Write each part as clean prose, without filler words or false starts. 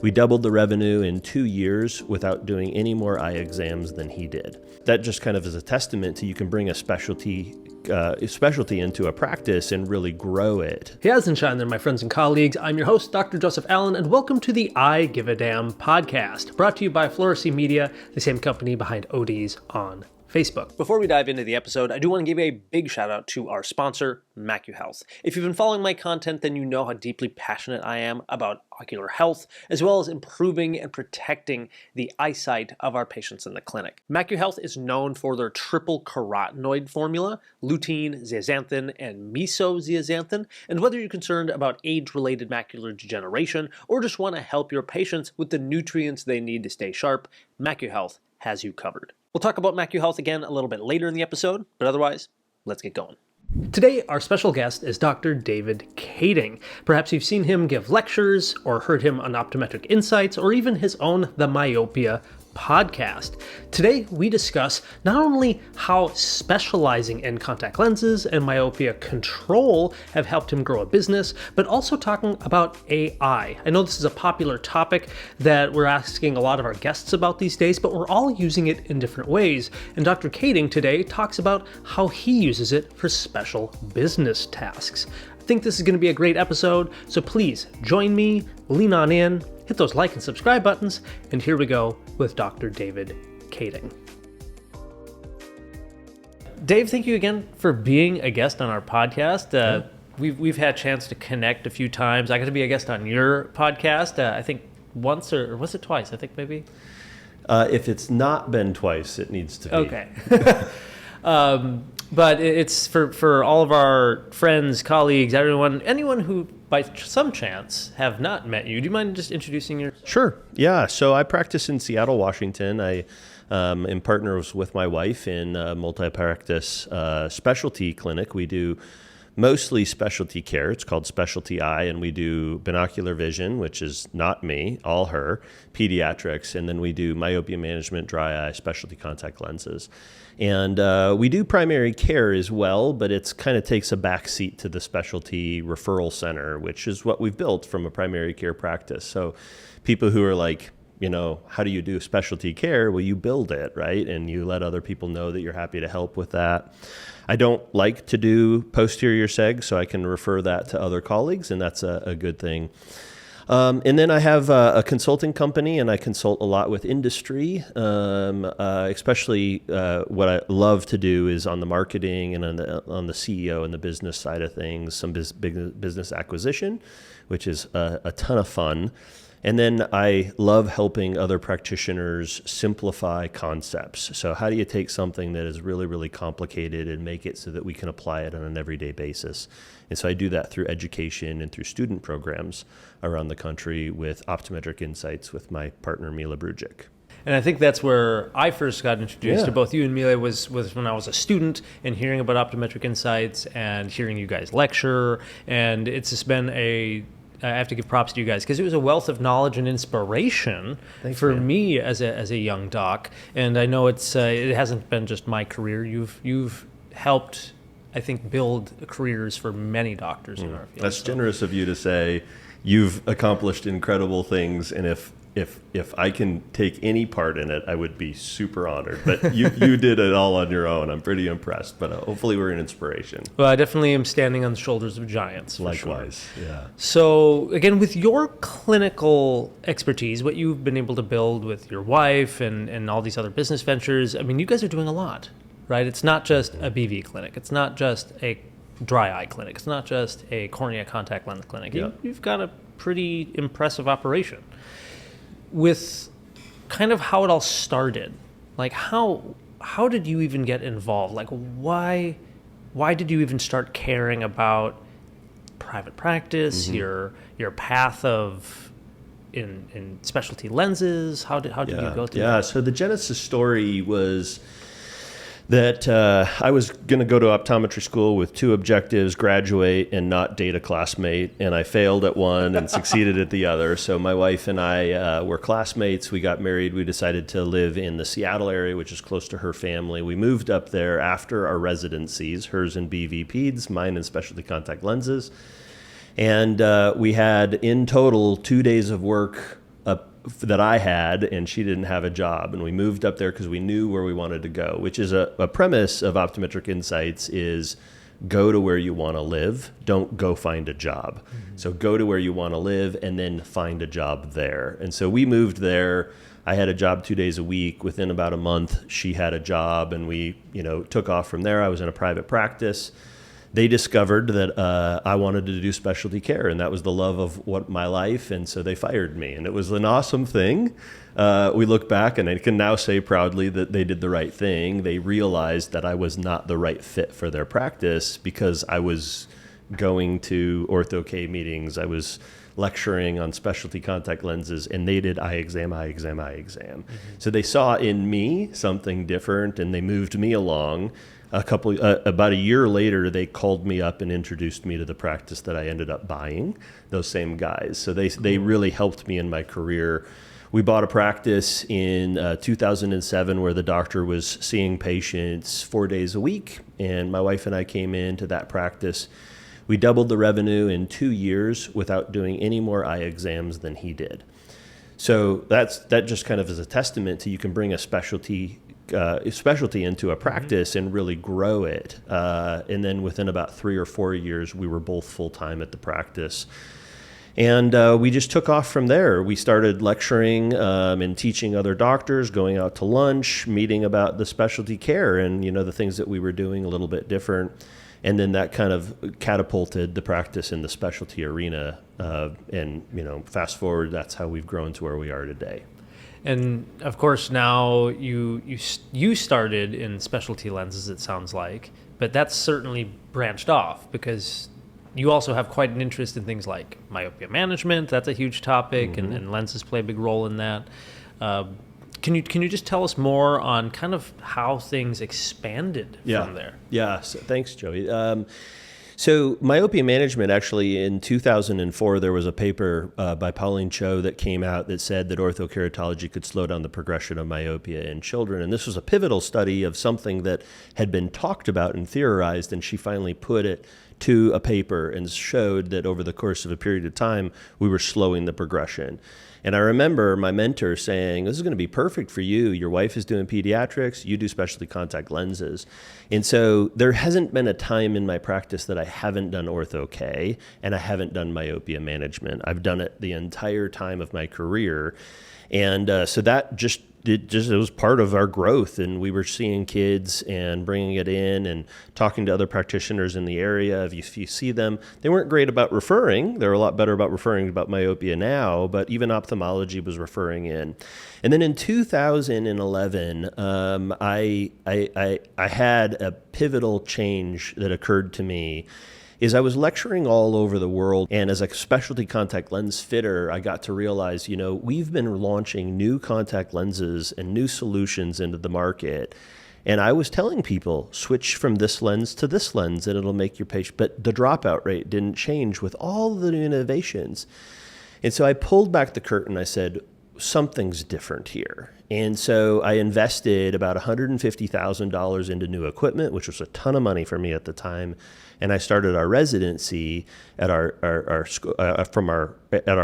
We doubled the revenue in 2 years without doing any more eye exams than he did. That just kind of is a testament to you can bring a specialty into a practice and really grow it. Hey, and shine there, my friends and colleagues. I'm your host, Dr. Joseph Allen, and welcome to the I Give a Damn podcast, brought to you by Fluorescene Media, the same company behind ODs on Facebook. Before we dive into the episode, I do want to give a big shout out to our sponsor, MacuHealth. If you've been following my content, then you know how deeply passionate I am about ocular health, as well as improving and protecting the eyesight of our patients in the clinic. MacuHealth is known for their triple carotenoid formula, lutein, zeaxanthin, and mesozeaxanthin. And whether you're concerned about age-related macular degeneration or just want to help your patients with the nutrients they need to stay sharp, MacuHealth has you covered. We'll talk about MacuHealth again a little bit later in the episode, but otherwise, let's get going. Today, our special guest is Dr. David Kading. Perhaps you've seen him give lectures or heard him on Optometric Insights or even his own The Myopia Podcast. Today, we discuss not only how specializing in contact lenses and myopia control have helped him grow a business, but also talking about AI. I know this is a popular topic that we're asking a lot of our guests about these days, but we're all using it in different ways. And Dr. Kading today talks about how he uses it for special business tasks. I think this is going to be a great episode, so please join me, lean on in, hit those like and subscribe buttons, and here we go with Dr. David Kading. Dave, thank you again for being a guest on our podcast. We've had a chance to connect a few times. I got to be a guest on your podcast, I think once, or was it twice? I think maybe. If it's not been twice, it needs to be. Okay. But it's for all of our friends, colleagues, anyone who by some chance have not met you. Do you mind just introducing yourself? Sure. Yeah. So I practice in Seattle, Washington. I am partners with my wife in a multi-practice specialty clinic. We do mostly specialty care. It's called Specialty Eye, and we do binocular vision, which is not me, all her, pediatrics, and then we do myopia management, dry eye, specialty contact lenses. And we do primary care as well, but it's kind of takes a back seat to the specialty referral center, which is what we've built from a primary care practice. So people who are like, how do you do specialty care? Well, you build it, right? And you let other people know that you're happy to help with that. I don't like to do posterior seg, so I can refer that to other colleagues, and that's a good thing. And then I have a consulting company, and I consult a lot with industry, especially what I love to do is on the marketing and on the CEO and the business side of things, some business acquisition, which is a ton of fun. And then I love helping other practitioners simplify concepts. So how do you take something that is really, really complicated and make it so that we can apply it on an everyday basis? And so I do that through education and through student programs around the country with Optometric Insights with my partner, Mila Brujic. And I think that's where I first got introduced to both you and Mila was when I was a student and hearing about Optometric Insights and hearing you guys lecture. And it's just been I have to give props to you guys because it was a wealth of knowledge and inspiration me as a young doc. And I know it hasn't been just my career. You've helped, I think, build careers for many doctors in our field. That's generous of you to say. You've accomplished incredible things, and if I can take any part in it, I would be super honored. But you did it all on your own. I'm pretty impressed, but hopefully we're an inspiration. Well, I definitely am standing on the shoulders of giants. Likewise, sure. Yeah. So again, with your clinical expertise, what you've been able to build with your wife and all these other business ventures, I mean, you guys are doing a lot, right? It's not just a BV clinic. It's not just a dry eye clinic. It's not just a cornea contact lens clinic. Yeah. You've got a pretty impressive operation. With kind of how it all started, like how did you even get involved? Like why did you even start caring about private practice, your path of in specialty lenses? How did you go through that? So the genesis story was that I was going to go to optometry school with two objectives: graduate and not date a classmate. And I failed at one and succeeded at the other. So my wife and I were classmates. We got married. We decided to live in the Seattle area, which is close to her family. We moved up there after our residencies, hers in BV Peds, mine in specialty contact lenses. And we had in total 2 days of work a that I had, and she didn't have a job. And we moved up there because we knew where we wanted to go, which is a premise of Optometric Insights is go to where you want to live. Don't go find a job. Mm-hmm. So go to where you want to live and then find a job there. And so we moved there. I had a job 2 days a week. Within about a month, she had a job, and we, took off from there. I was in a private practice. They discovered that I wanted to do specialty care, and that was the love of my life, and so they fired me. And it was an awesome thing. We look back, and I can now say proudly that they did the right thing. They realized that I was not the right fit for their practice because I was going to Ortho-K meetings. I was lecturing on specialty contact lenses, and they did eye exam. Mm-hmm. So they saw in me something different, and they moved me along. About a year later, they called me up and introduced me to the practice that I ended up buying, those same guys. So they really helped me in my career. We bought a practice in 2007 where the doctor was seeing patients 4 days a week, and my wife and I came into that practice. We doubled the revenue in 2 years without doing any more eye exams than he did. So that just kind of is a testament to you can bring a specialty into a practice and really grow it. And then within about 3 or 4 years, we were both full-time at the practice. And we just took off from there. We started lecturing and teaching other doctors, going out to lunch, meeting about the specialty care and, the things that we were doing a little bit different. And then that kind of catapulted the practice in the specialty arena. And fast forward, that's how we've grown to where we are today. And of course, now you started in specialty lenses, it sounds like, but that's certainly branched off because you also have quite an interest in things like myopia management. That's a huge topic, mm-hmm. and lenses play a big role in that. Can you just tell us more on kind of how things expanded from there? Yeah. So, thanks, Joey. So myopia management, actually, in 2004, there was a paper by Pauline Cho that came out that said that orthokeratology could slow down the progression of myopia in children. And this was a pivotal study of something that had been talked about and theorized, and she finally put it to a paper and showed that over the course of a period of time, we were slowing the progression. And I remember my mentor saying, this is going to be perfect for you. Your wife is doing pediatrics, you do specialty contact lenses. And so there hasn't been a time in my practice that I haven't done Ortho-K and I haven't done myopia management. I've done it the entire time of my career. And so that it was part of our growth, and we were seeing kids and bringing it in and talking to other practitioners in the area. If you see them, they weren't great about referring. They're a lot better about referring about myopia now, but even ophthalmology was referring in. And then in 2011, I had a pivotal change that occurred to me. Is I was lecturing all over the world, and as a specialty contact lens fitter, I got to realize, we've been launching new contact lenses and new solutions into the market. And I was telling people, switch from this lens to this lens, and it'll make your patient, but the dropout rate didn't change with all the new innovations. And so I pulled back the curtain. I said, something's different here. And so I invested about $150,000 into new equipment, which was a ton of money for me at the time. And I started our residency at our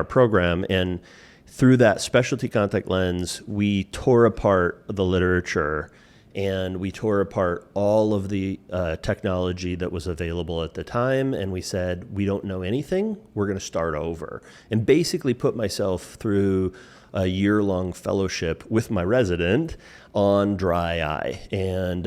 program. And through that specialty contact lens, we tore apart the literature and we tore apart all of the technology that was available at the time. And we said, we don't know anything. We're going to start over. And basically put myself through a year-long fellowship with my resident on dry eye. And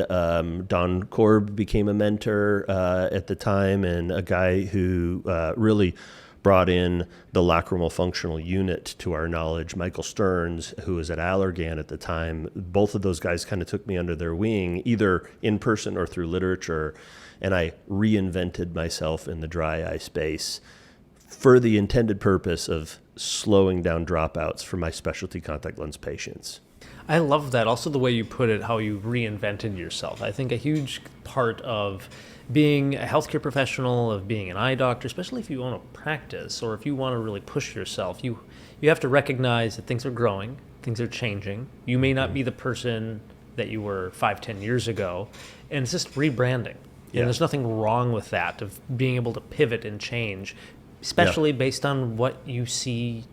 Don Korb became a mentor at the time, and a guy who really brought in the lacrimal functional unit to our knowledge, Michael Stearns, who was at Allergan at the time. Both of those guys kind of took me under their wing, either in person or through literature, and I reinvented myself in the dry eye space for the intended purpose of slowing down dropouts for my specialty contact lens patients. I love that. Also the way you put it, how you reinvented yourself. I think a huge part of being a healthcare professional, of being an eye doctor, especially if you own a practice or if you want to really push yourself, you have to recognize that things are growing, things are changing. You may not be the person that you were 5-10 years ago, and it's just rebranding. Yeah. And there's nothing wrong with that, of being able to pivot and change, especially based on what you see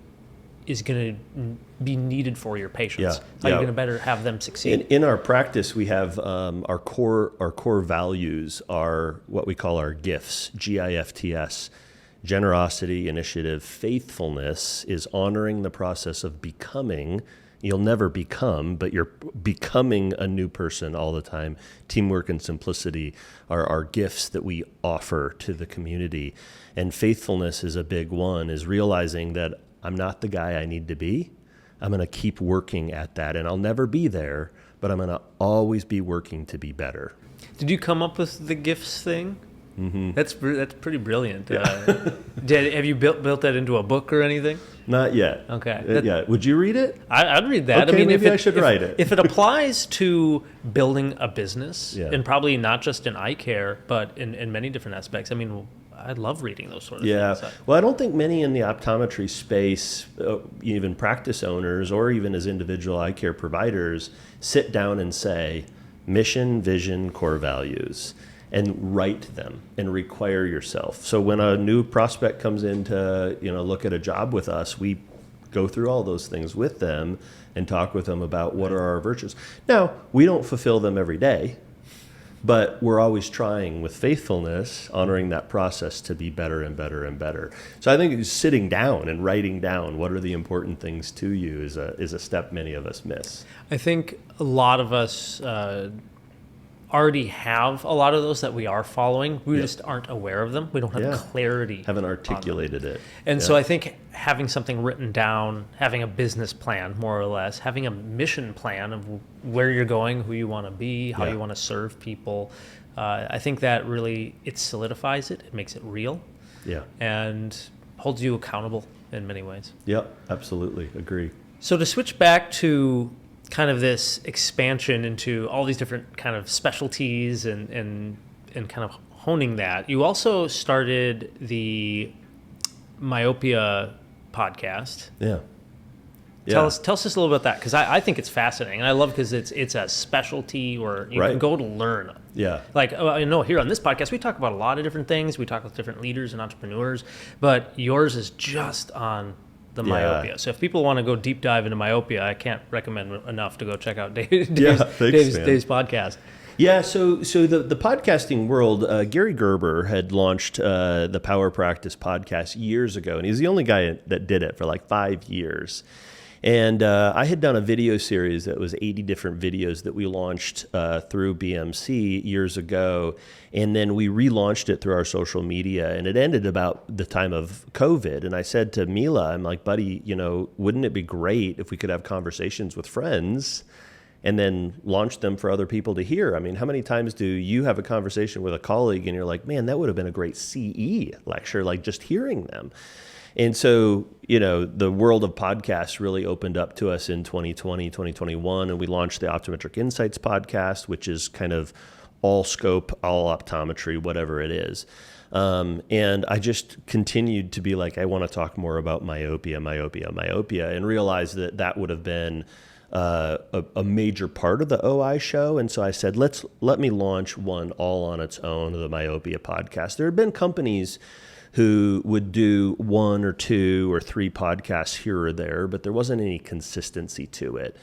is going to be needed for your patients. Yeah. How you're going to better have them succeed. In our practice, we have our core values are what we call our GIFs, GIFTS. Generosity, initiative, faithfulness is honoring the process of becoming. You'll never become, but you're becoming a new person all the time. Teamwork and simplicity are our gifts that we offer to the community. And faithfulness is a big one, is realizing that I'm not the guy I need to be. I'm going to keep working at that, and I'll never be there, but I'm going to always be working to be better. Did you come up with the gifts thing? Mm-hmm. That's pretty brilliant. Yeah. Have you built that into a book or anything? Not yet. Okay. Yeah. Would you read it? I'd read that. Okay, I mean, maybe I should write it. If it applies to building a business, Yeah. and probably not just in eye care, but in many different aspects, I mean, I love reading those sort of Yeah. things. Well, I don't think many in the optometry space, even practice owners or even as individual eye care providers, sit down and say, mission, vision, core values, and write them and require yourself. So when a new prospect comes in to look at a job with us, we go through all those things with them and talk with them about what are our virtues. Now, we don't fulfill them every day, but we're always trying with faithfulness, honoring that process to be better and better and better. So I think sitting down and writing down what are the important things to you is a step many of us miss. I think a lot of us already have a lot of those that we are following. We just aren't aware of them. We don't have clarity. Haven't articulated it. And so I think having something written down, having a business plan, more or less, having a mission plan of where you're going, who you want to be, how you want to serve people, I think that really, it solidifies it. It makes it real. Yeah. And holds you accountable in many ways. Yep, absolutely. Agree. So to switch back to kind of this expansion into all these different kind of specialties and kind of honing that, you also started the Myopia Podcast. Yeah. Tell us just a little about that, because I think it's fascinating, and I love because it's a specialty where you can go to learn. Yeah. Like, I know here on this podcast, we talk about a lot of different things. We talk with different leaders and entrepreneurs, but yours is just on the myopia. So if people want to go deep dive into myopia, I can't recommend enough to go check out Dave's podcast. Yeah, so the podcasting world, Gary Gerber had launched the Power Practice podcast years ago, and he's the only guy that did it for like 5 years. And I had done a video series that was 80 different videos that we launched through BMC years ago. And then we relaunched it through our social media. And it ended about the time of COVID. And I said to Mila, I'm like, buddy, wouldn't it be great if we could have conversations with friends and then launch them for other people to hear? I mean, how many times do you have a conversation with a colleague and you're like, man, that would have been a great CE lecture, like just hearing them. And so, the world of podcasts really opened up to us in 2020, 2021, and we launched the Optometric Insights podcast, which is kind of all scope, all optometry, whatever it is. And I just continued to be like, I want to talk more about myopia, and realized that would have been a major part of the OI show. And so I said, let me launch one all on its own, the Myopia Podcast. There had been companies who would do 1 or 2 or 3 podcasts here or there, but there wasn't any consistency to it.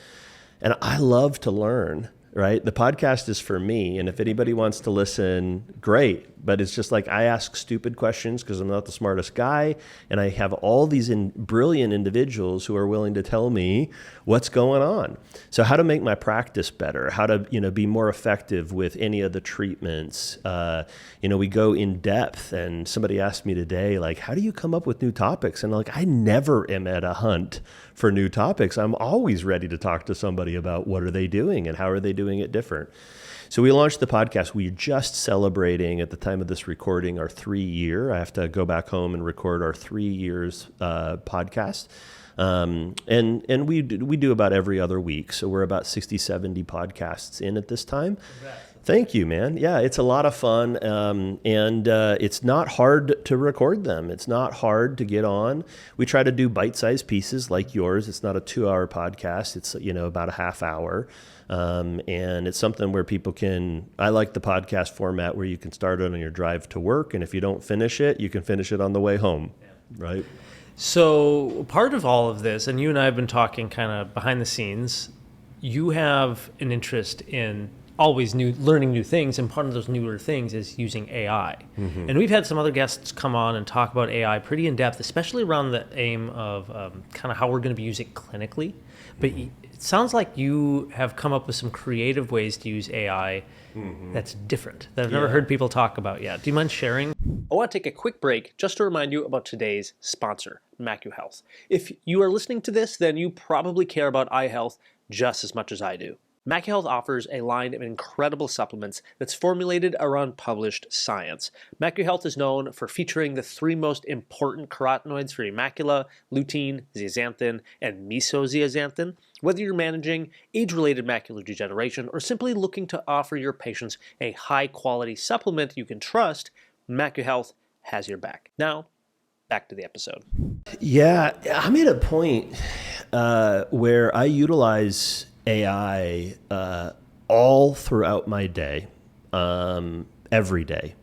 And I love to learn, right? The podcast is for me, and if anybody wants to listen, great. But it's just like I ask stupid questions because I'm not the smartest guy, and I have all these brilliant individuals who are willing to tell me what's going on. So how to make my practice better, how to be more effective with any of the treatments. We go in depth, and somebody asked me today, like, how do you come up with new topics? And like, I never am at a hunt for new topics. I'm always ready to talk to somebody about what are they doing and how are they doing it different. So we launched the podcast. We're just celebrating at the time of this recording our 3-year. I have to go back home and record our 3 years podcast. And we do about every other week. So we're about 60, 70 podcasts in at this time. Congrats. Thank you, man. Yeah, it's a lot of fun. And it's not hard to record them. It's not hard to get on. We try to do bite-sized pieces like yours. It's not a 2-hour podcast. It's, about a half hour. And it's something where people I like the podcast format where you can start it on your drive to work. And if you don't finish it, you can finish it on the way home. Yeah. Right. So part of all of this, and you and I have been talking kind of behind the scenes, you have an interest in always learning new things, and part of those newer things is using AI. And we've had some other guests come on and talk about AI pretty in depth, especially around the aim of kind of how we're going to be using it clinically. But it sounds like you have come up with some creative ways to use AI that's different, that I've never heard people talk about yet. Do you mind sharing? I want to take a quick break just to remind you about today's sponsor, MacuHealth. If you are listening to this, then you probably care about eye health just as much as I do. MacuHealth offers a line of incredible supplements that's formulated around published science. MacuHealth is known for featuring the 3 most important carotenoids for your macula: lutein, zeaxanthin, and mesozeaxanthin. Whether you're managing age-related macular degeneration or simply looking to offer your patients a high-quality supplement you can trust, MacuHealth has your back. Now, back to the episode. Yeah, I'm at a point where I utilize AI all throughout my day, every day.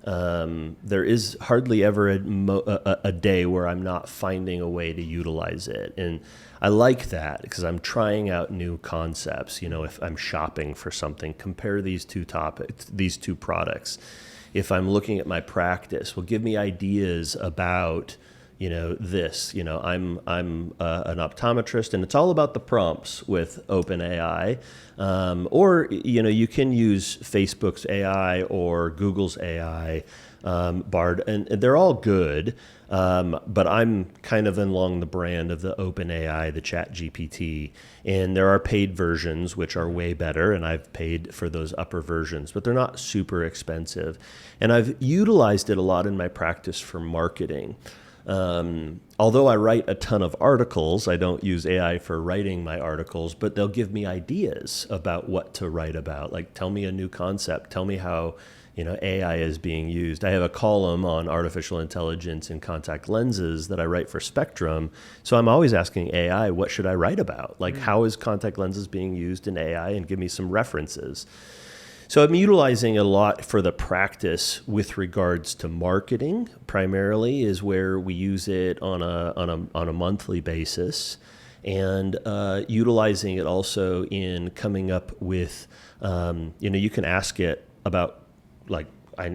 There is hardly ever a day where I'm not finding a way to utilize it. And I like that because I'm trying out new concepts. You know, if I'm shopping for something, compare these two products. If I'm looking at my practice, will give me ideas about, you know, this. You know, I'm an optometrist, and it's all about the prompts with OpenAI. Or, you know, you can use Facebook's AI or Google's AI, Bard, and they're all good. But I'm kind of along the brand of the OpenAI, the ChatGPT, and there are paid versions which are way better, and I've paid for those upper versions, but they're not super expensive. And I've utilized it a lot in my practice for marketing. Although I write a ton of articles, I don't use AI for writing my articles, but they'll give me ideas about what to write about. Like, tell me a new concept, tell me how, you know, AI is being used. I have a column on artificial intelligence in contact lenses that I write for Spectrum. So I'm always asking AI, what should I write about? Like, how is contact lenses being used in AI, and give me some references. So I'm utilizing a lot for the practice with regards to marketing. Primarily is where we use it on a monthly basis, and utilizing it also in coming up with, you know, you can ask it about, like, I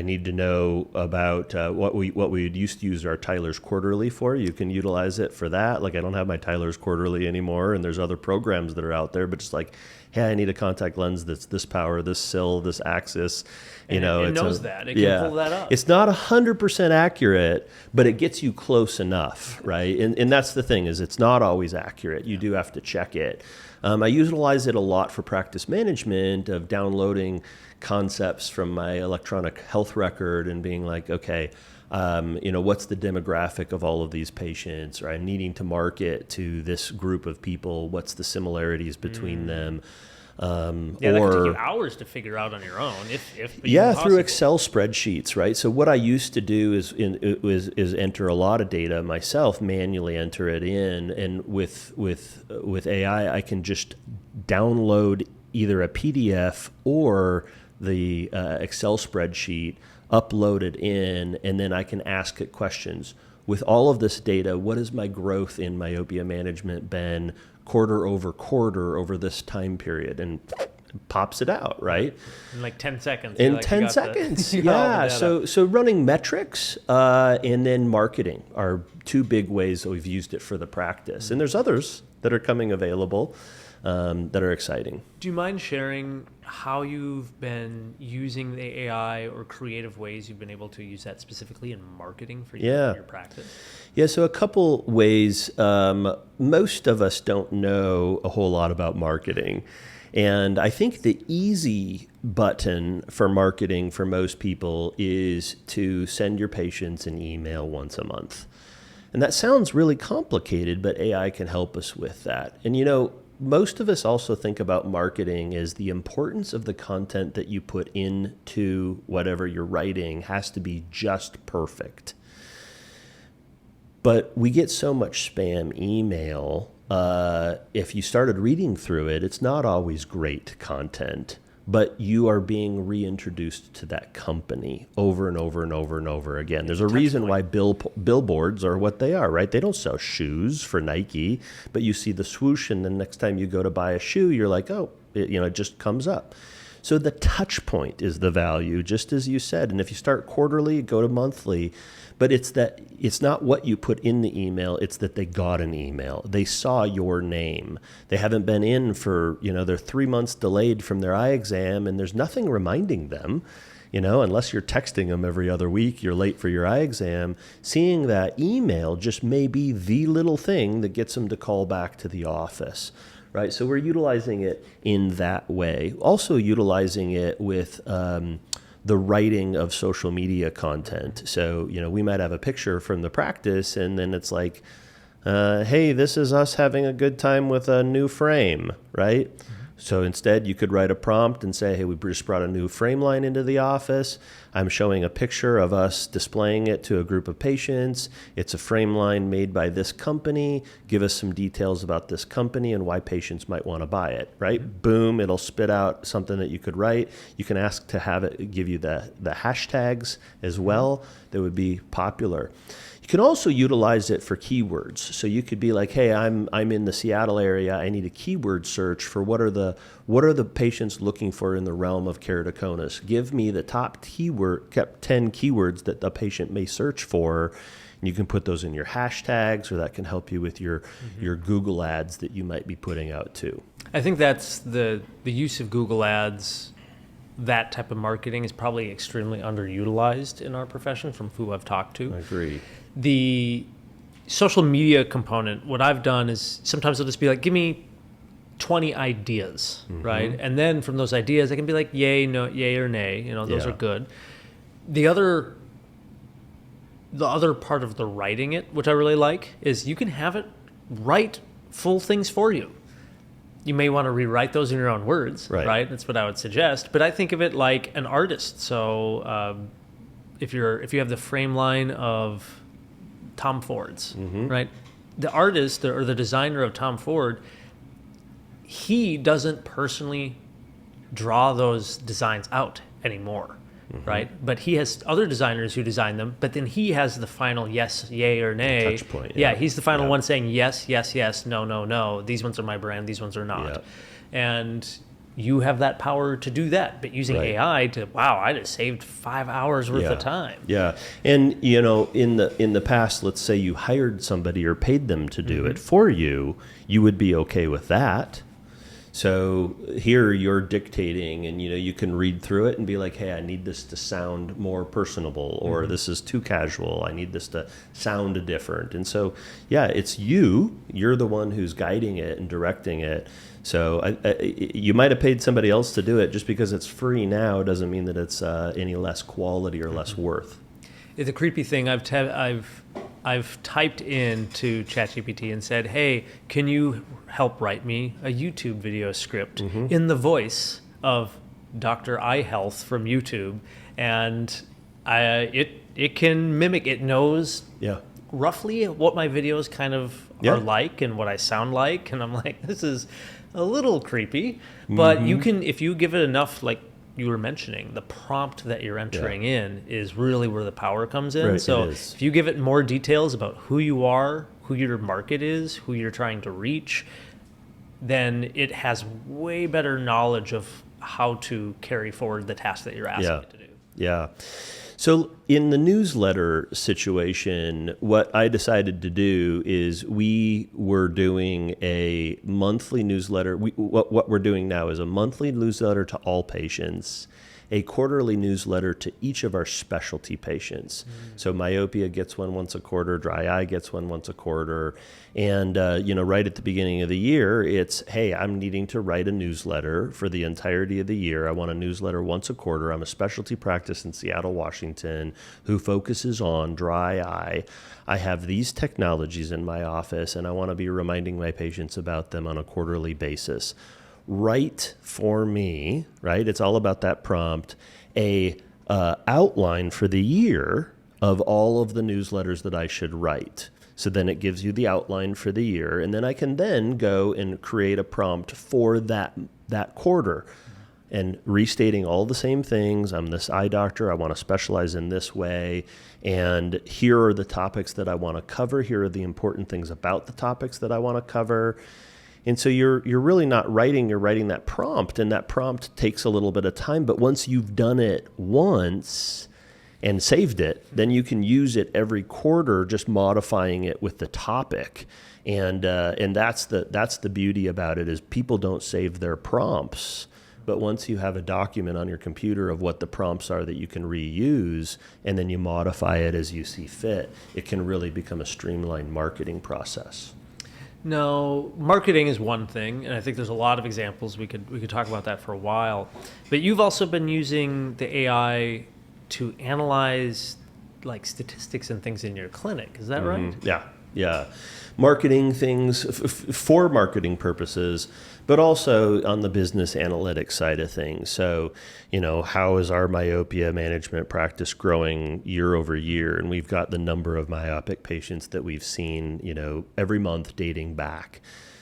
need to know about what we used to use our Tyler's Quarterly for. You can utilize it for that. Like, I don't have my Tyler's Quarterly anymore, and there's other programs that are out there, but just like, hey, I need a contact lens that's this power, this sill, this axis. You know, it knows that. It can pull that up. It's not 100% accurate, but it gets you close enough, right? And that's the thing, is it's not always accurate. You do have to check it. I utilize it a lot for practice management, of downloading concepts from my electronic health record and being like, okay, you know, what's the demographic of all of these patients, or I'm needing to market to this group of people. What's the similarities between them? That could take you hours to figure out on your own, if through Excel spreadsheets, right? So what I used to do is enter a lot of data myself, manually enter it in, and with AI, I can just download either a PDF or the Excel spreadsheet, upload it in, and then I can ask it questions. With all of this data, what has my growth in myopia management been quarter over this time period? And pops it out, right? In like 10 seconds. In 10 seconds, yeah. So running metrics and then marketing are 2 big ways that we've used it for the practice. And there's others that are coming available that are exciting. Do you mind sharing how you've been using the AI, or creative ways you've been able to use that specifically in marketing for your practice? Yeah, so a couple ways. Most of us don't know a whole lot about marketing. And I think the easy button for marketing for most people is to send your patients an email once a month. And that sounds really complicated, but AI can help us with that. And, you know, most of us also think about marketing as the importance of the content that you put into whatever you're writing has to be just perfect. But we get so much spam email. If you started reading through it, it's not always great content. but you are being reintroduced to that company over and over and over and over again. There's a reason why billboards are what they are, right? They don't sell shoes for Nike, but you see the swoosh, and the next time you go to buy a shoe, you're like, oh, it just comes up. So the touch point is the value, just as you said. And if you start quarterly, go to monthly. But it's not what you put in the email, it's that they got an email. They saw your name. They haven't been in for, they're 3 months delayed from their eye exam, and there's nothing reminding them, unless you're texting them every other week, you're late for your eye exam. Seeing that email just may be the little thing that gets them to call back to the office. Right, so we're utilizing it in that way. Also utilizing it with the writing of social media content. So, we might have a picture from the practice, and then it's like, hey, this is us having a good time with a new frame, right? Mm-hmm. So instead, you could write a prompt and say, hey, we just brought a new frame line into the office. I'm showing a picture of us displaying it to a group of patients. It's a frame line made by this company. Give us some details about this company and why patients might want to buy it, right? Mm-hmm. Boom, it'll spit out something that you could write. You can ask to have it give you the hashtags as well that would be popular. You can also utilize it for keywords. So you could be like, hey, I'm in the Seattle area. I need a keyword search for what are the patients looking for in the realm of keratoconus. Give me the top 10 keywords that the patient may search for. And you can put those in your hashtags, or that can help you with your Google ads that you might be putting out too. I think that's the use of Google ads. That type of marketing is probably extremely underutilized in our profession from who I've talked to. I agree. The social media component, what I've done is sometimes I'll just be like, give me 20 ideas, right? And then from those ideas, I can be like, yay, no, yay or nay. Those are good. The other part of the writing it, which I really like, is you can have it write full things for you. You may want to rewrite those in your own words, right? That's what I would suggest. But I think of it like an artist. So if you have the frame line of Tom Ford's, right? The artist or the designer of Tom Ford, he doesn't personally draw those designs out anymore, right? But he has other designers who design them, but then he has the final yes, yay, or nay. Touch point. Yeah, he's the final one saying yes, yes, yes, no, no, no. These ones are my brand, these ones are not. Yeah. And you have that power to do that, but using AI to, wow, I just saved 5 hours worth of time. Yeah. And, in the past, let's say you hired somebody or paid them to do it for you, you would be okay with that. So here you're dictating, and you can read through it and be like, hey, I need this to sound more personable, or this is too casual. I need this to sound different. And so, yeah, it's you're the one who's guiding it and directing it. So you might have paid somebody else to do it. Just because it's free now doesn't mean that it's any less quality or less worth. The creepy thing, I've typed into ChatGPT and said, hey, can you help write me a YouTube video script in the voice of Dr. Eye Health from YouTube? And it can mimic, it knows roughly what my videos kind of are like and what I sound like. And I'm like, this is a little creepy. But you can, if you give it enough, like you were mentioning, the prompt that you're entering in is really where the power comes in. Right, so if you give it more details about who you are, who your market is, who you're trying to reach, then it has way better knowledge of how to carry forward the task that you're asking it to do. Yeah. So in the newsletter situation, what I decided to do is we were doing a monthly newsletter. What we're doing now is a monthly newsletter to all patients, a quarterly newsletter to each of our specialty patients. So myopia gets one once a quarter, dry eye gets one once a quarter. And, right at the beginning of the year, it's, hey, I'm needing to write a newsletter for the entirety of the year. I want a newsletter once a quarter. I'm a specialty practice in Seattle, Washington, who focuses on dry eye. I have these technologies in my office, and I want to be reminding my patients about them on a quarterly basis. Write for me, right? It's all about that prompt, a outline for the year of all of the newsletters that I should write. So then it gives you the outline for the year, and then I can then go and create a prompt for that quarter. and restating all the same things. I'm this eye doctor. I want to specialize in this way. And here are the topics that I want to cover. Here are the important things about the topics that I want to cover. And so you're really not writing, you're writing that prompt, and that prompt takes a little bit of time. But once you've done it once and saved it, then you can use it every quarter, just modifying it with the topic. And that's the beauty about it, is people don't save their prompts. But once you have a document on your computer of what the prompts are that you can reuse, and then you modify it as you see fit, it can really become a streamlined marketing process. Now, marketing is one thing, and I think there's a lot of examples. We could talk about that for a while. But you've also been using the AI to analyze like statistics and things in your clinic. Is that right? Yeah. Marketing things for marketing purposes, but also on the business analytics side of things. So, how is our myopia management practice growing year over year? And we've got the number of myopic patients that we've seen, every month dating back.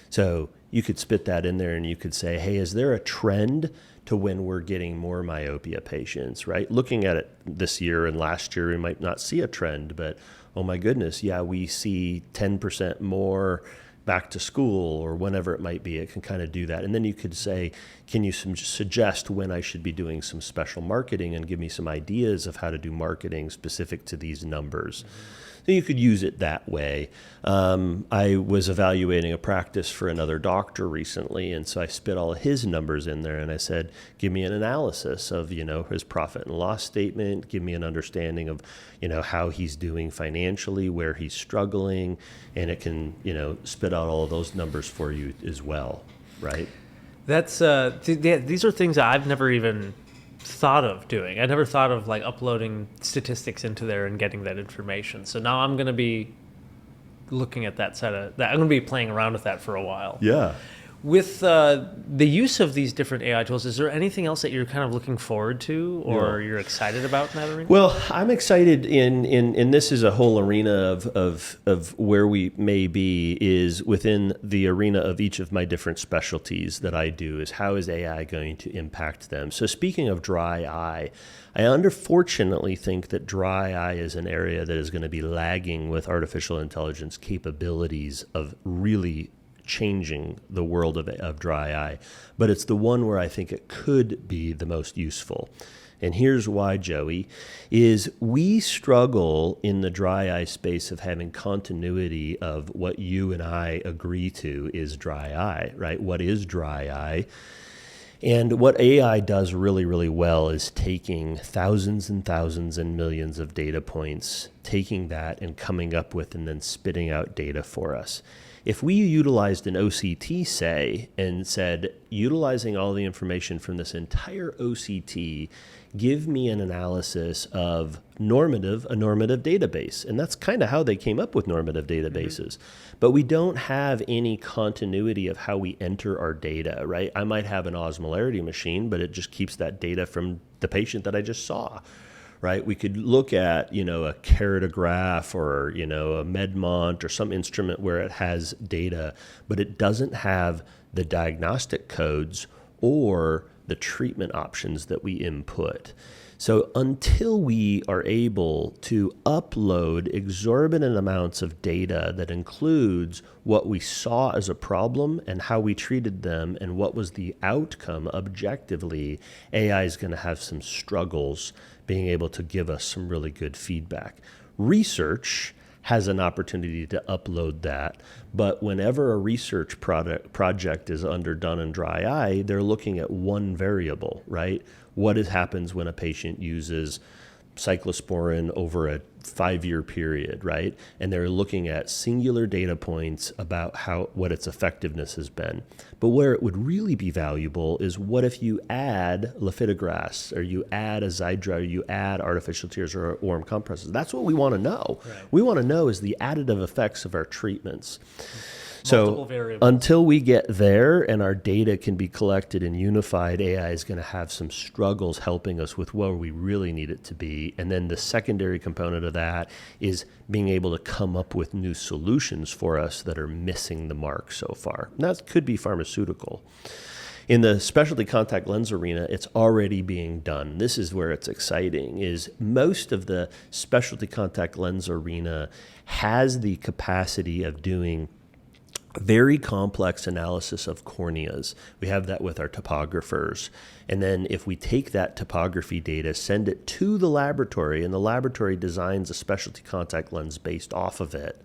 So you could spit that in there and you could say, hey, is there a trend to when we're getting more myopia patients, right? Looking at it this year and last year, we might not see a trend, but oh my goodness, yeah, we see 10% more back to school or whenever it might be. It can kind of do that. And then you could say, can you suggest when I should be doing some special marketing and give me some ideas of how to do marketing specific to these numbers? Mm-hmm. So you could use it that way. I was evaluating a practice for another doctor recently, and so I spit all of his numbers in there, and I said, give me an analysis of, his profit and loss statement, give me an understanding of, how he's doing financially, where he's struggling, and it can, spit out all of those numbers for you as well, right? That's these are things that I've never even thought of doing. I never thought of like uploading statistics into there and getting that information. So now I'm going to be looking at that set of that. I'm going to be playing around with that for a while. Yeah. With the use of these different AI tools, is there anything else that you're kind of looking forward to or you're excited about in that arena? Well, I'm excited in this is a whole arena of where we may be is within the arena of each of my different specialties that I do, is how is AI going to impact them? So speaking of dry eye, I unfortunately think that dry eye is an area that is going to be lagging with artificial intelligence capabilities of really changing the world of dry eye, but it's the one where I think it could be the most useful. And here's why, Joey, is we struggle in the dry eye space of having continuity of what you and I agree to is dry eye, right? What is dry eye? And what AI does really, really well is taking thousands and thousands and millions of data points, taking that and coming up with and then spitting out data for us. If we utilized an OCT, say, and said, utilizing all the information from this entire OCT, give me an analysis of a normative database. And that's kind of how they came up with normative databases. Mm-hmm. But we don't have any continuity of how we enter our data, right? I might have an osmolarity machine, but it just keeps that data from the patient that I just saw. Right? We could look at, a keratograph or, a MedMont or some instrument where it has data, but it doesn't have the diagnostic codes or the treatment options that we input. So until we are able to upload exorbitant amounts of data that includes what we saw as a problem and how we treated them and what was the outcome objectively, AI is going to have some struggles being able to give us some really good feedback. Research has an opportunity to upload that, but whenever a research project is underdone in dry eye, they're looking at one variable, right? What happens when a patient uses cyclosporin over a 5-year period, right? And they're looking at singular data points about what its effectiveness has been. But where it would really be valuable is what if you add lifitegrast, or you add a Xiidra, or you add artificial tears or warm compresses? That's what we want to know. Right. We want to know is the additive effects of our treatments. So until we get there and our data can be collected and unified, AI is going to have some struggles helping us with where we really need it to be. And then the secondary component of that is being able to come up with new solutions for us that are missing the mark so far. And that could be pharmaceutical. In the specialty contact lens arena, it's already being done. This is where it's exciting, is most of the specialty contact lens arena has the capacity of doing very complex analysis of corneas. We have that with our topographers. And then if we take that topography data, send it to the laboratory, and the laboratory designs a specialty contact lens based off of it,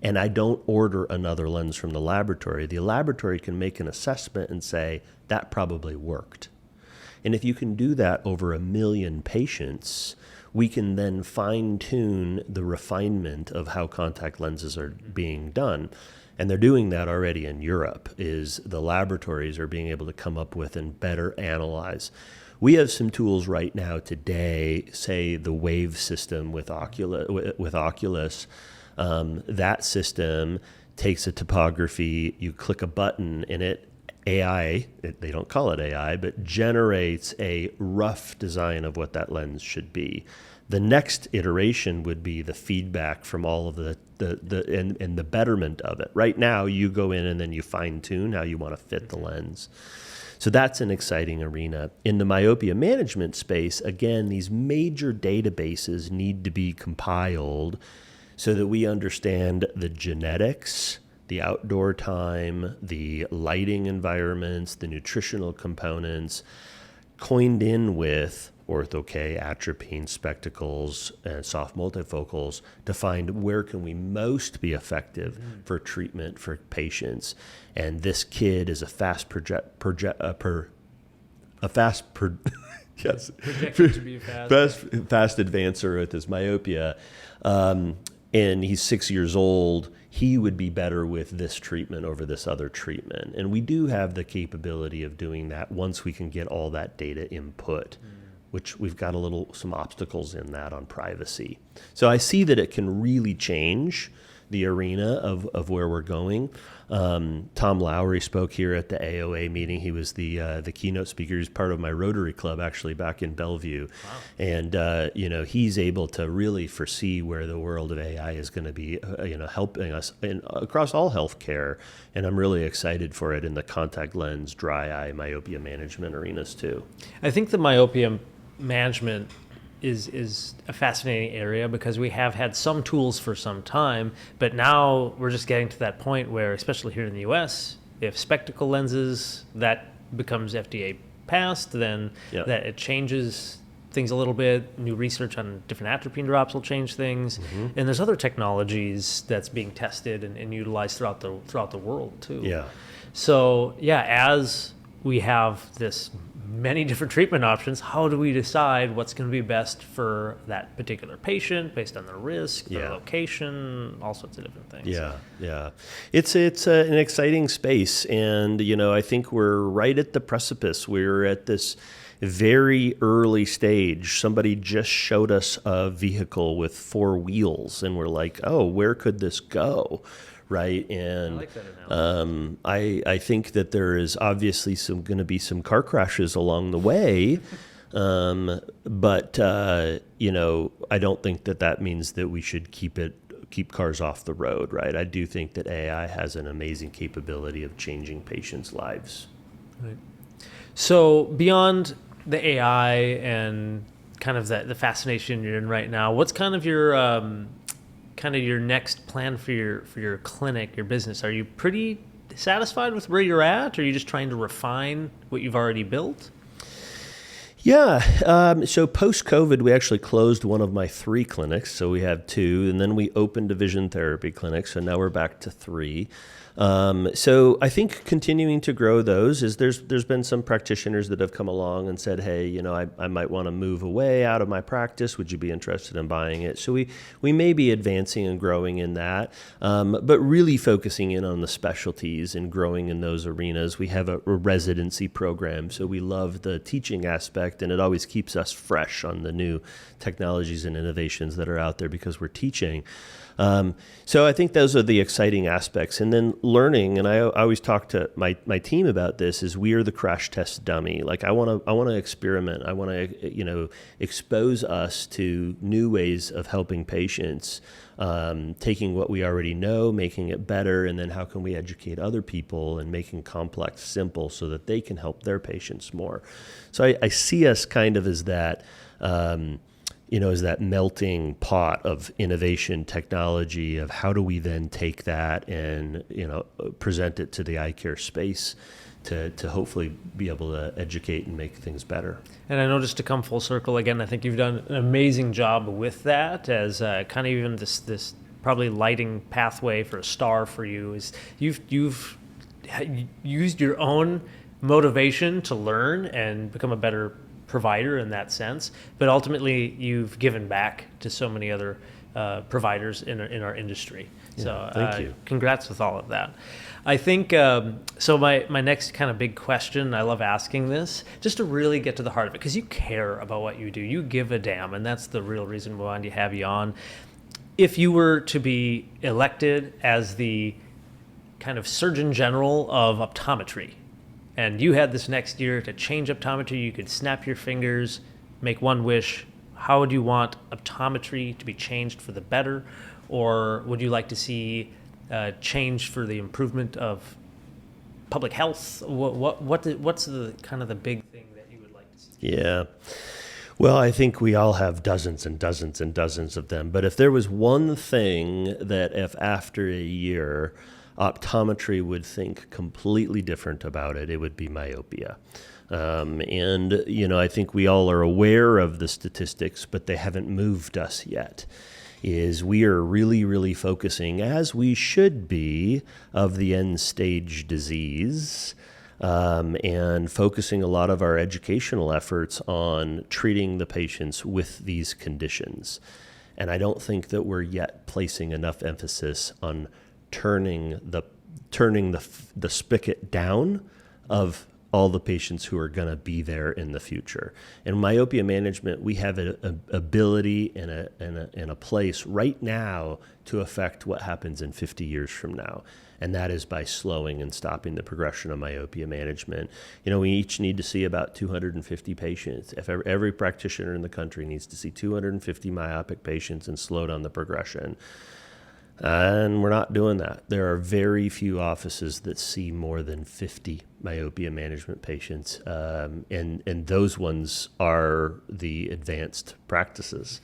and I don't order another lens from the laboratory can make an assessment and say, that probably worked. And if you can do that over 1 million patients, we can then fine-tune the refinement of how contact lenses are being done. And they're doing that already in Europe, is the laboratories are being able to come up with and better analyze. We have some tools right now today, say the WAVE system with Oculus. That system takes a topography, you click a button, and they don't call it AI, but generates a rough design of what that lens should be. The next iteration would be the feedback from all of the betterment of it. Right now, you go in and then you fine tune how you want to fit the lens. So that's an exciting arena. In the myopia management space, again, these major databases need to be compiled so that we understand the genetics, the outdoor time, the lighting environments, the nutritional components, coined in with ortho-K, atropine, spectacles, and soft multifocals to find where can we most be effective for treatment for patients. And this kid is a fast projected to be fast advancer with his myopia, and he's 6 years old. He would be better with this treatment over this other treatment. And we do have the capability of doing that once we can get all that data input, which we've got some obstacles in that on privacy. So I see that it can really change the arena of where we're going. Tom Lowry spoke here at the AOA meeting. He was the keynote speaker. He's part of my Rotary Club, actually, back in Bellevue. Wow. And he's able to really foresee where the world of AI is going to be, helping us across all healthcare. And I'm really excited for it in the contact lens, dry eye, myopia management arenas too. I think the myopia management is a fascinating area because we have had some tools for some time, but now we're just getting to that point where, especially here in the US, if spectacle lenses, that becomes FDA passed, then that it changes things a little bit. New research on different atropine drops will change things. And there's other technologies that's being tested and utilized throughout the world too. Yeah. So as we have this many different treatment options, how do we decide what's going to be best for that particular patient based on their risk, their location, all sorts of different things? Yeah. It's an exciting space, and I think we're right at the precipice. We're at this very early stage. Somebody just showed us a vehicle with 4 wheels, and we're like, oh, where could this go? Right. And I like that analogy. I think that there is obviously going to be some car crashes along the way. But I don't think that means that we should keep cars off the road. Right. I do think that AI has an amazing capability of changing patients' lives. Right. So beyond the AI and kind of the fascination you're in right now, what's kind of your next plan for your clinic, your business? Are you pretty satisfied with where you're at? Or are you just trying to refine what you've already built? Yeah. So post-COVID, we actually closed one of my 3 clinics. So we have 2, and then we opened a vision therapy clinic. So now we're back to 3. So I think continuing to grow those is there's been some practitioners that have come along and said, hey, I might want to move away out of my practice. Would you be interested in buying it? So we may be advancing and growing in that, but really focusing in on the specialties and growing in those arenas. We have a residency program, so we love the teaching aspect, and it always keeps us fresh on the new technologies and innovations that are out there because we're teaching. So I think those are the exciting aspects. And then learning, and I always talk to my team about this, is we are the crash test dummy. Like I want to experiment. I want to, expose us to new ways of helping patients. taking what we already know, making it better, and then how can we educate other people and making complex simple so that they can help their patients more. So I see us kind of as that, as that melting pot of innovation technology of how do we then take that and, present it to the eye care space to hopefully be able to educate and make things better. And I know, just to come full circle again, I think you've done an amazing job with that as kind of even this probably lighting pathway for a star for you is you've used your own motivation to learn and become a better provider in that sense, but ultimately you've given back to so many other providers in our industry. Yeah, so thank you. Congrats with all of that. I think, so my next kind of big question, I love asking this, just to really get to the heart of it, because you care about what you do. You give a damn, and that's the real reason we wanted to have you on. If you were to be elected as the kind of Surgeon General of optometry, and you had this next year to change optometry, you could snap your fingers, make one wish, how would you want optometry to be changed for the better? Or would you like to see change for the improvement of public health? What's the kind of the big thing that you would like to see? Yeah. Well, I think we all have dozens and dozens and dozens of them. But if there was one thing that if after a year optometry would think completely different about it, it would be myopia. I think we all are aware of the statistics, but they haven't moved us yet. Is we are really, really focusing, as we should be, of the end stage disease, and focusing a lot of our educational efforts on treating the patients with these conditions. And I don't think that we're yet placing enough emphasis on turning the spigot down of all the patients who are going to be there in the future. In myopia management, we have an ability and a place right now to affect what happens in 50 years from now. And that is by slowing and stopping the progression of myopia management. We each need to see about 250 patients. If every practitioner in the country needs to see 250 myopic patients and slow down the progression. And we're not doing that. There are very few offices that see more than 50 myopia management patients, and those ones are the advanced practices.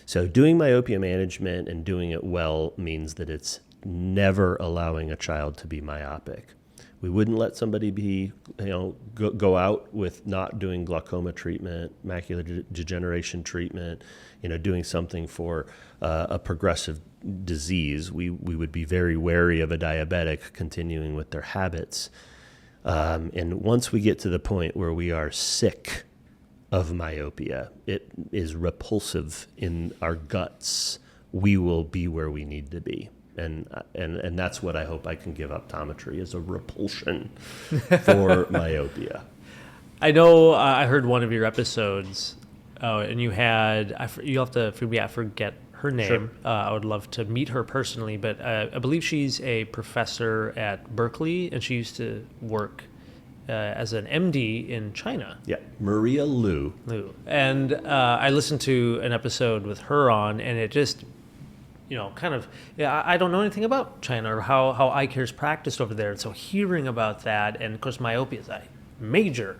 So doing myopia management and doing it well means that it's never allowing a child to be myopic. We wouldn't let somebody go out with not doing glaucoma treatment, macular degeneration treatment, doing something for a progressive disease. We would be very wary of a diabetic continuing with their habits. And once we get to the point where we are sick of myopia, it is repulsive in our guts, we will be where we need to be. And that's what I hope I can give optometry, is a repulsion for myopia. I know I heard one of your episodes, and you'll have to forgive me, I forget her name. Sure. I would love to meet her personally, but I believe she's a professor at Berkeley, and she used to work as an MD in China. Yeah, Maria Liu. And I listened to an episode with her on, and it just, I don't know anything about China or how eye care is practiced over there. And so hearing about that, and of course myopia is a major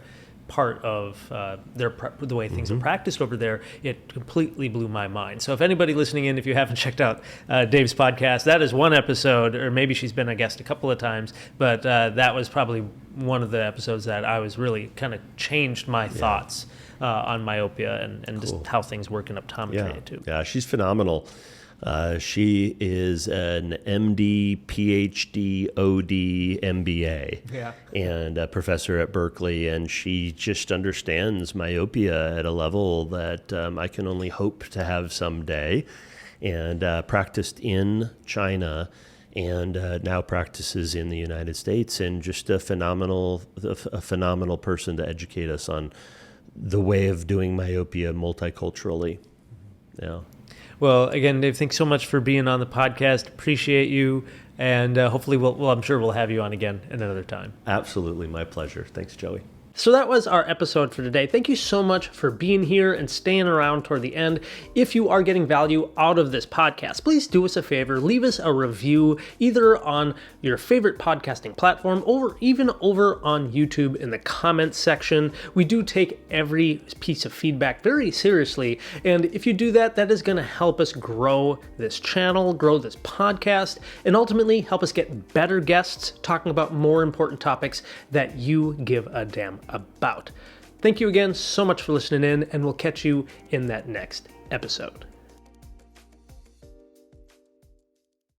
part of the way things are practiced over there, it completely blew my mind. So if anybody listening in, if you haven't checked out Dave's podcast, that is one episode, or maybe she's been a guest a couple of times, but that was probably one of the episodes that I was really kind of changed my thoughts on myopia and cool. Just how things work in optometry too. Yeah, she's phenomenal. She is an MD, PhD, OD, MBA, and a professor at Berkeley, and she just understands myopia at a level that I can only hope to have someday, and practiced in China, and now practices in the United States, and just a phenomenal person to educate us on the way of doing myopia multiculturally. Yeah. Well, again, Dave, thanks so much for being on the podcast. Appreciate you. And hopefully I'm sure we'll have you on again at another time. Absolutely. My pleasure. Thanks, Joey. So that was our episode for today. Thank you so much for being here and staying around toward the end. If you are getting value out of this podcast, please do us a favor, leave us a review either on your favorite podcasting platform or even over on YouTube in the comments section. We do take every piece of feedback very seriously, and if you do that, that is going to help us grow this channel, grow this podcast, and ultimately help us get better guests talking about more important topics that you give a damn about. Thank you again so much for listening in, and we'll catch you in that next episode.